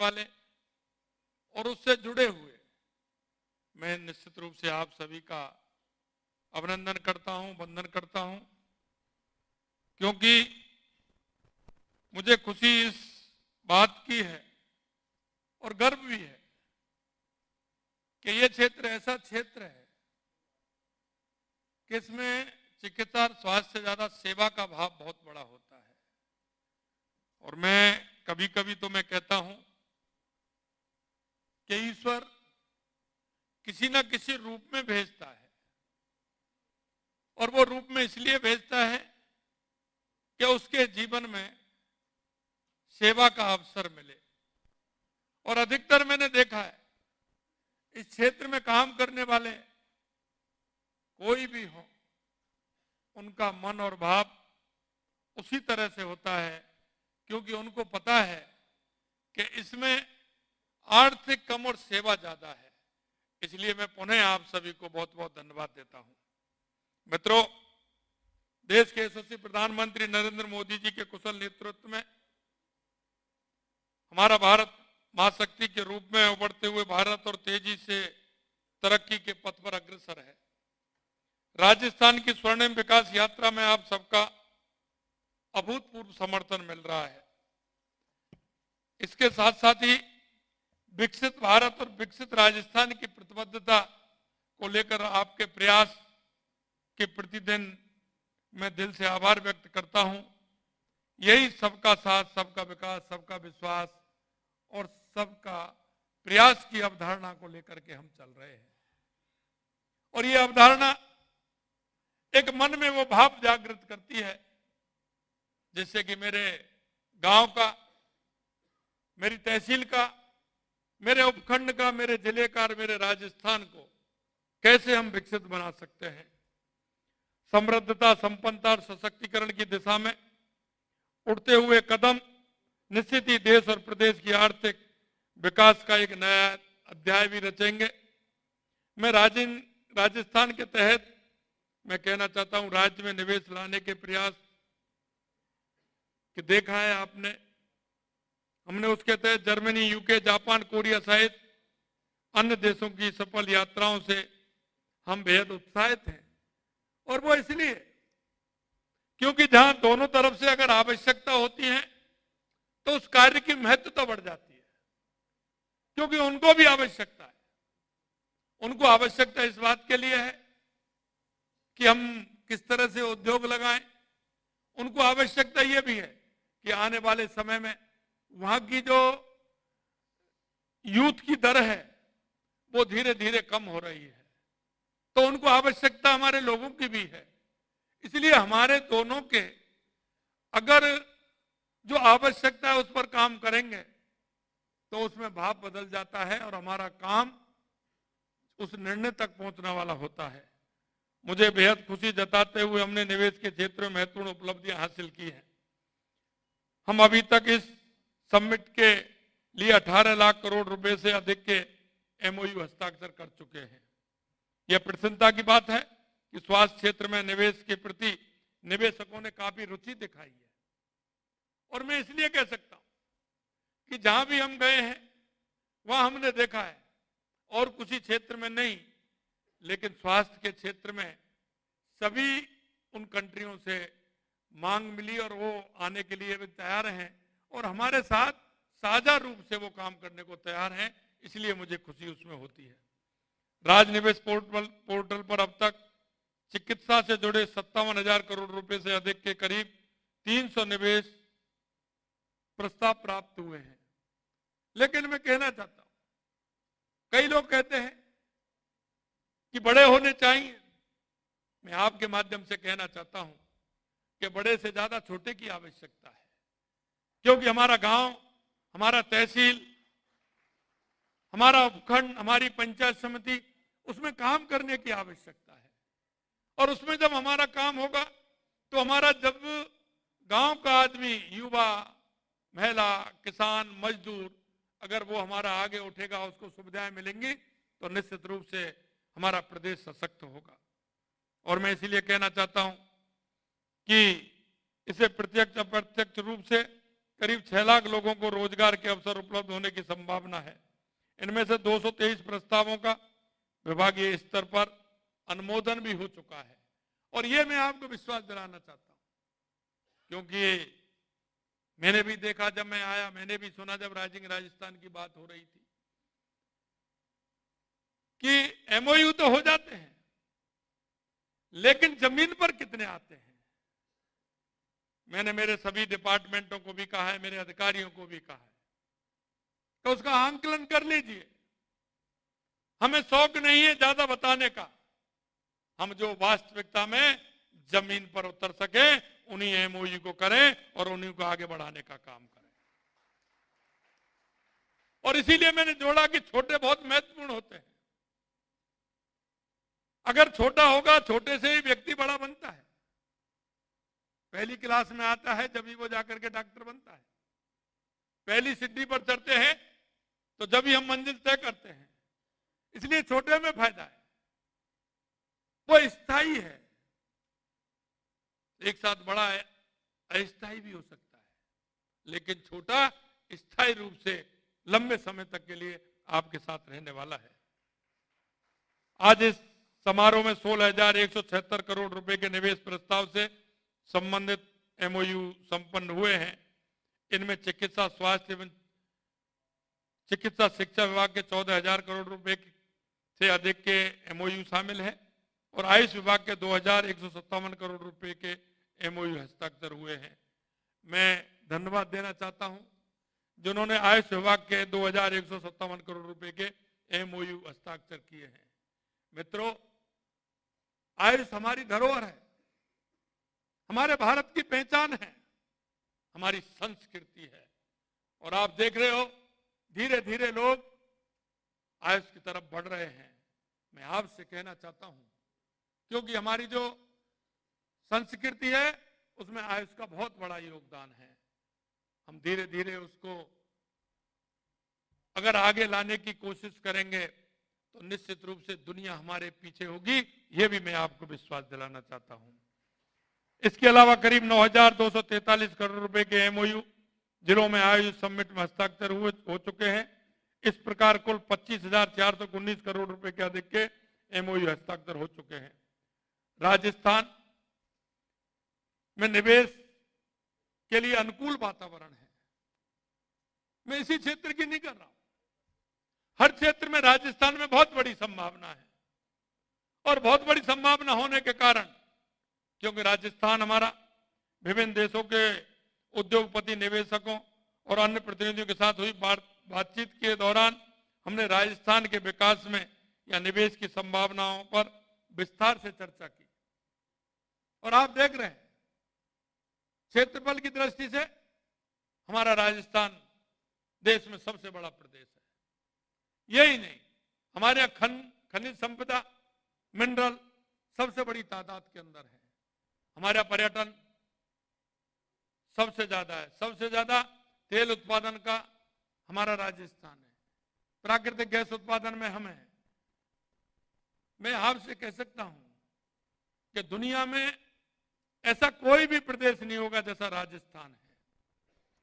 वाले और उससे जुड़े हुए मैं निश्चित रूप से आप सभी का अभिनंदन करता हूं, वंदन करता हूं, क्योंकि मुझे खुशी इस बात की है और गर्व भी है कि ये क्षेत्र ऐसा क्षेत्र है कि इसमें चिकित्सा और स्वास्थ्य से ज्यादा सेवा का भाव बहुत बड़ा होता है। और मैं कभी कभी तो मैं कहता हूं कि ईश्वर किसी न किसी रूप में भेजता है और वो रूप में इसलिए भेजता है कि उसके जीवन में सेवा का अवसर मिले। और अधिकतर मैंने देखा है इस क्षेत्र में काम करने वाले कोई भी हो, उनका मन और भाव उसी तरह से होता है, क्योंकि उनको पता है कि इसमें आर्थिक कम और सेवा ज्यादा है। इसलिए मैं पुनः आप सभी को बहुत बहुत धन्यवाद देता हूं। मित्रों, देश के यशस्वी प्रधानमंत्री नरेंद्र मोदी जी के कुशल नेतृत्व में हमारा भारत महाशक्ति के रूप में उभरते हुए भारत और तेजी से तरक्की के पथ पर अग्रसर है। राजस्थान की स्वर्णिम विकास यात्रा में आप सबका अभूतपूर्व समर्थन मिल रहा है। इसके साथ साथ ही विकसित भारत और विकसित राजस्थान की प्रतिबद्धता को लेकर आपके प्रयास के प्रतिदिन मैं दिल से आभार व्यक्त करता हूं। यही सबका साथ, सबका विकास, सबका विश्वास और सबका प्रयास की अवधारणा को लेकर के हम चल रहे हैं। और ये अवधारणा एक मन में वो भाव जागृत करती है जिससे कि मेरे गांव का, मेरी तहसील का, मेरे उपखंड का, मेरे जिले का और मेरे राजस्थान को कैसे हम विकसित बना सकते हैं। समृद्धता, संपन्नता और सशक्तिकरण की दिशा में उठते हुए कदम निश्चित ही देश और प्रदेश की आर्थिक विकास का एक नया अध्याय भी रचेंगे। मैं राजस्थान के तहत मैं कहना चाहता हूं, राज्य में निवेश लाने के प्रयास कि देखा है आपने, हमने उसके तहत जर्मनी, यूके, जापान, कोरिया सहित अन्य देशों की सफल यात्राओं से हम बेहद उत्साहित हैं। और वो इसलिए क्योंकि जहां दोनों तरफ से अगर आवश्यकता होती है तो उस कार्य की महत्वता बढ़ जाती है, क्योंकि उनको भी आवश्यकता है। उनको आवश्यकता इस बात के लिए है कि हम किस तरह से उद्योग लगाएं। उनको आवश्यकता यह भी है कि आने वाले समय में वहां की जो यूथ की दर है वो धीरे धीरे कम हो रही है, तो उनको आवश्यकता हमारे लोगों की भी है। इसलिए हमारे दोनों के अगर जो आवश्यकता है उस पर काम करेंगे तो उसमें भाव बदल जाता है और हमारा काम उस निर्णय तक पहुंचने वाला होता है। मुझे बेहद खुशी जताते हुए हमने निवेश के क्षेत्र में महत्वपूर्ण उपलब्धियां हासिल की हैं। हम अभी तक इस समिट के लिए 18 लाख करोड़ रुपए से अधिक के एमओयू हस्ताक्षर कर चुके हैं। यह प्रसन्नता की बात है कि स्वास्थ्य क्षेत्र में निवेश के प्रति निवेशकों ने काफी रुचि दिखाई है। और मैं इसलिए कह सकता हूं कि जहां भी हम गए हैं वहां हमने देखा है, और किसी क्षेत्र में नहीं, लेकिन स्वास्थ्य के क्षेत्र में सभी उन कंट्रियों से मांग मिली और वो आने के लिए भी तैयार हैं और हमारे साथ साझा रूप से वो काम करने को तैयार हैं। इसलिए मुझे खुशी उसमें होती है। राजनिवेश पोर्टल पर अब तक चिकित्सा से जुड़े 57,000 करोड़ रुपए से अधिक के करीब 300 निवेश प्रस्ताव प्राप्त हुए हैं। लेकिन मैं कहना चाहता हूं, कई लोग कहते हैं कि बड़े होने चाहिए। मैं आपके माध्यम से कहना चाहता हूं कि बड़े से ज्यादा छोटे की आवश्यकता है, क्योंकि हमारा गांव, हमारा तहसील, हमारा उपखंड, हमारी पंचायत समिति, उसमें काम करने की आवश्यकता है। और उसमें जब हमारा काम होगा तो हमारा जब गांव का आदमी, युवा, महिला, किसान, मजदूर, अगर वो हमारा आगे उठेगा, उसको सुविधाएं मिलेंगी, तो निश्चित रूप से हमारा प्रदेश सशक्त होगा। और मैं इसीलिए कहना चाहता हूं कि इसे प्रत्यक्ष अप्रत्यक्ष रूप से करीब 6 लाख लोगों को रोजगार के अवसर उपलब्ध होने की संभावना है। इनमें से 223 प्रस्तावों का विभागीय स्तर पर अनुमोदन भी हो चुका है। और ये मैं आपको विश्वास दिलाना चाहता हूं, क्योंकि मैंने भी देखा, जब मैं आया मैंने भी सुना जब राइजिंग राजस्थान की बात हो रही थी कि एमओयू तो हो जाते हैं, लेकिन जमीन पर कितने आते हैं। मैंने मेरे सभी डिपार्टमेंटों को भी कहा है, मेरे अधिकारियों को भी कहा है, तो उसका आंकलन कर लीजिए। हमें शौक नहीं है ज्यादा बताने का, हम जो वास्तविकता में जमीन पर उतर सके उन्हीं एमओयू को करें और उन्हीं को आगे बढ़ाने का काम करें। और इसीलिए मैंने जोड़ा कि छोटे बहुत महत्वपूर्ण होते हैं। अगर छोटा होगा, छोटे से ही व्यक्ति बड़ा बनता है। पहली क्लास में आता है जब भी वो जाकर के डॉक्टर बनता है, पहली सीढ़ी पर चढ़ते हैं तो जब भी हम मंजिल तय करते हैं। इसलिए छोटे में फायदा है, वो स्थायी है। एक साथ बड़ा है अस्थायी भी हो सकता है, लेकिन छोटा स्थायी रूप से लंबे समय तक के लिए आपके साथ रहने वाला है। आज इस समारोह में 16,176 करोड़ रुपए के निवेश प्रस्ताव से संबंधित एमओयू संपन्न हुए हैं। इनमें चिकित्सा स्वास्थ्य एवं चिकित्सा शिक्षा विभाग के 14,000 करोड़ रुपए से अधिक के एमओयू शामिल है और आयुष विभाग के 2,157 करोड़ रुपए के एमओयू हस्ताक्षर हुए हैं। मैं धन्यवाद देना चाहता हूं जिन्होंने आयुष विभाग के 2,157 करोड़ रुपए के एमओयू हस्ताक्षर किए हैं। मित्रों, आयुष हमारी धरोहर है, हमारे भारत की पहचान है, हमारी संस्कृति है। और आप देख रहे हो धीरे धीरे लोग आयुष की तरफ बढ़ रहे हैं। मैं आपसे कहना चाहता हूं, क्योंकि हमारी जो संस्कृति है उसमें आयुष का बहुत बड़ा योगदान है। हम धीरे धीरे उसको अगर आगे लाने की कोशिश करेंगे तो निश्चित रूप से दुनिया हमारे पीछे होगी, यह भी मैं आपको विश्वास दिलाना चाहता हूं। इसके अलावा करीब 9,243 करोड़ रुपए के एमओयू जिलों में आयुष समिट में हस्ताक्षर हो चुके हैं। इस प्रकार कुल 25,419 करोड़ रुपए के अधिक के एमओयू हस्ताक्षर हो चुके हैं। राजस्थान में निवेश के लिए अनुकूल वातावरण है। मैं इसी क्षेत्र की नहीं कर रहा हूं, हर क्षेत्र में राजस्थान में बहुत बड़ी संभावना है। और बहुत बड़ी संभावना होने के कारण, क्योंकि राजस्थान हमारा विभिन्न देशों के उद्योगपति, निवेशकों और अन्य प्रतिनिधियों के साथ हुई बातचीत के दौरान हमने राजस्थान के विकास में या निवेश की संभावनाओं पर विस्तार से चर्चा की। और आप देख रहे हैं क्षेत्रफल की दृष्टि से हमारा राजस्थान देश में सबसे बड़ा प्रदेश है। यही नहीं, हमारे यहाँ खनिज संपदा, मिनरल सबसे बड़ी तादाद के अंदर है। हमारे यहाँ पर्यटन सबसे ज्यादा है, सबसे ज्यादा तेल उत्पादन का हमारा राजस्थान है, प्राकृतिक गैस उत्पादन में हम हैं। मैं आपसे कह सकता हूं कि दुनिया में ऐसा कोई भी प्रदेश नहीं होगा जैसा राजस्थान है।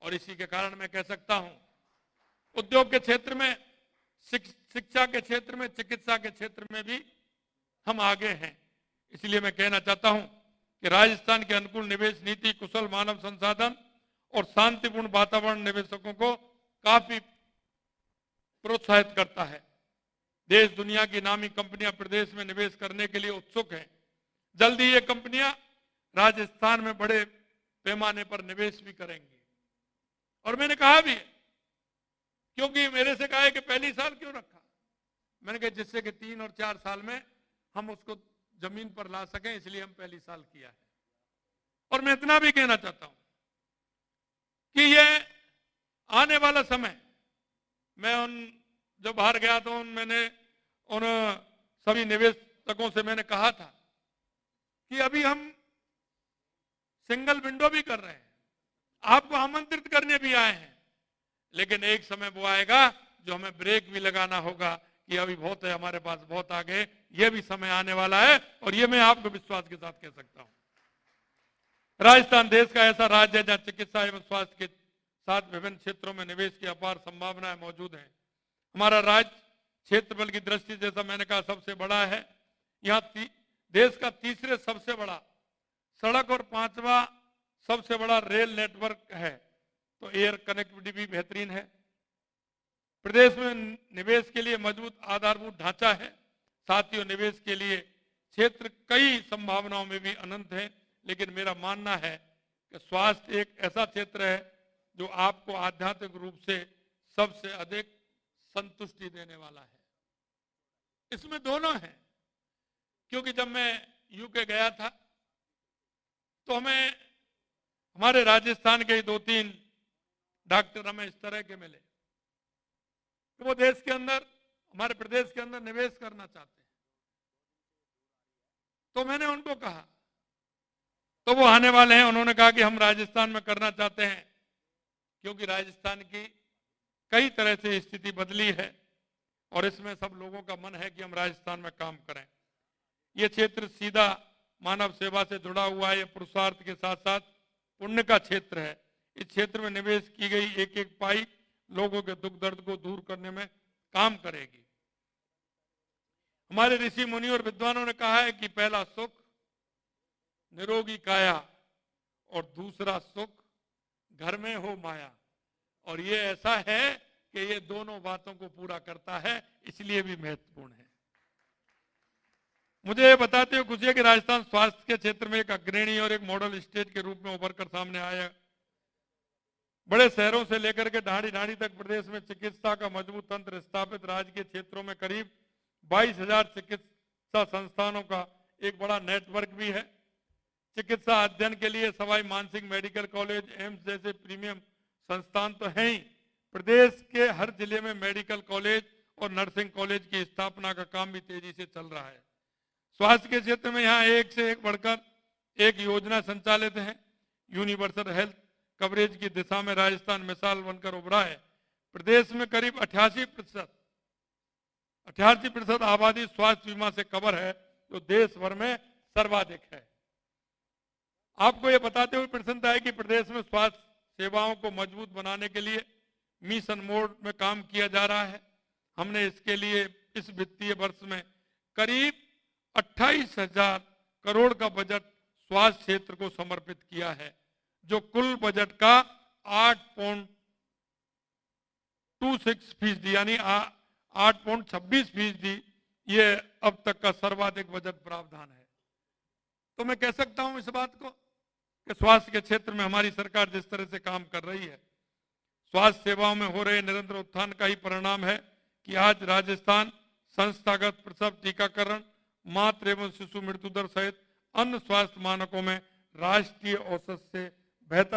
और इसी के कारण मैं कह सकता हूं उद्योग के क्षेत्र में, शिक्षा के क्षेत्र में, चिकित्सा के क्षेत्र में भी हम आगे हैं। इसलिए मैं कहना चाहता हूं कि राजस्थान के अनुकूल निवेश नीति कुशल मानव संसाधन और शांतिपूर्ण वातावरण निवेशकों को काफी प्रोत्साहित करता है। देश दुनिया की नामी कंपनियां प्रदेश में निवेश करने के लिए उत्सुक हैं। जल्दी ये कंपनियां राजस्थान में बड़े पैमाने पर निवेश भी करेंगी। और मैंने कहा भी है, क्योंकि मेरे से कहा है कि पहली साल क्यों रखा, मैंने कहा जिससे कि 3 और 4 साल में हम उसको जमीन पर ला सकें, इसलिए हम पहली साल किया है। और मैं इतना भी कहना चाहता हूं कि ये आने वाला समय, मैं जब बाहर गया तो मैंने उन सभी निवेशकों से मैंने कहा था कि अभी हम सिंगल विंडो भी कर रहे हैं, आपको आमंत्रित करने भी आए हैं, लेकिन एक समय वो आएगा जो हमें ब्रेक भी लगाना होगा कि अभी बहुत है हमारे पास, बहुत आगे, ये भी समय आने वाला है। और ये मैं आपको विश्वास के साथ कह सकता हूं। राजस्थान देश का ऐसा राज्य है जहां चिकित्सा एवं स्वास्थ्य के साथ विभिन्न क्षेत्रों में निवेश की अपार संभावनाएं मौजूद हैं। हमारा राज्य क्षेत्रफल की दृष्टि से, जैसा मैंने कहा, सबसे बड़ा है। यहाँ देश का तीसरे सबसे बड़ा सड़क और पांचवा सबसे बड़ा रेल नेटवर्क है, तो एयर कनेक्टिविटी भी बेहतरीन है। प्रदेश में निवेश के लिए मजबूत आधारभूत ढांचा है। साथियों, निवेश के लिए क्षेत्र कई संभावनाओं में भी अनंत है, लेकिन मेरा मानना है कि स्वास्थ्य एक ऐसा क्षेत्र है जो आपको आध्यात्मिक रूप से सबसे अधिक संतुष्टि देने वाला है। इसमें दोनों हैं, क्योंकि जब मैं यूके गया था तो हमें हमारे राजस्थान के 2-3 डॉक्टर हमें इस तरह के मिले कि वो देश के अंदर, हमारे प्रदेश के अंदर निवेश करना चाहते हैं। तो मैंने उनको कहा, तो वो आने वाले हैं, उन्होंने कहा कि हम राजस्थान में करना चाहते हैं क्योंकि राजस्थान की कई तरह से स्थिति बदली है और इसमें सब लोगों का मन है कि हम राजस्थान में काम करें। ये क्षेत्र सीधा मानव सेवा से जुड़ा हुआ है। ये पुरुषार्थ के साथ साथ पुण्य का क्षेत्र है। इस क्षेत्र में निवेश की गई एक एक पाई लोगों के दुख दर्द को दूर करने में काम करेगी। हमारे ऋषि मुनि और विद्वानों ने कहा है कि पहला सुख निरोगी काया और दूसरा सुख घर में हो माया, और ये ऐसा है कि ये दोनों बातों को पूरा करता है, इसलिए भी महत्वपूर्ण है। मुझे ये बताते हुए खुशी है कि राजस्थान स्वास्थ्य के क्षेत्र में एक अग्रणी और एक मॉडल स्टेट के रूप में उभर कर सामने आया। बड़े शहरों से लेकर के ढाणी ढाणी तक प्रदेश में चिकित्सा का मजबूत तंत्र स्थापित। राज्य के क्षेत्रों में करीब 22,000 चिकित्सा संस्थानों का एक बड़ा नेटवर्क भी है। चिकित्सा अध्ययन के लिए Sawai Mansingh medical college, AIIMS जैसे प्रीमियम संस्थान तो हैं ही। प्रदेश के हर जिले में मेडिकल कॉलेज और नर्सिंग कॉलेज की स्थापना का काम भी तेजी से चल रहा है। स्वास्थ्य के क्षेत्र में यहाँ एक से एक बढ़कर एक योजना संचालित है। यूनिवर्सल हेल्थ कवरेज की दिशा में राजस्थान मिसाल बनकर उभरा है। प्रदेश में करीब 88% आबादी स्वास्थ्य बीमा से कवर है, जो देश भर में सर्वाधिक है। आपको यह बताते हुए प्रसन्नता है कि प्रदेश में स्वास्थ्य सेवाओं को मजबूत बनाने के लिए मिशन मोड में काम किया जा रहा है। हमने इसके लिए इस वित्तीय वर्ष में करीब 28,000 करोड़ का बजट स्वास्थ्य क्षेत्र को समर्पित किया है, जो कुल बजट का 8.26% यानी 8.26% ये अब तक का सर्वाधिक बजट प्रावधान है। तो मैं कह सकता हूं इस बात को कि स्वास्थ्य के क्षेत्र में हमारी सरकार जिस तरह से काम कर रही है, स्वास्थ्य सेवाओं में हो रहे निरंतर उत्थान का ही परिणाम है कि आज राजस्थान संस्थागत प्रसव टीकाकरण, मातृ एवं शिशु मृत्यु दर सहित अन्य स्वास्थ्य मानकों में राष्ट्रीय औसत से बेहतर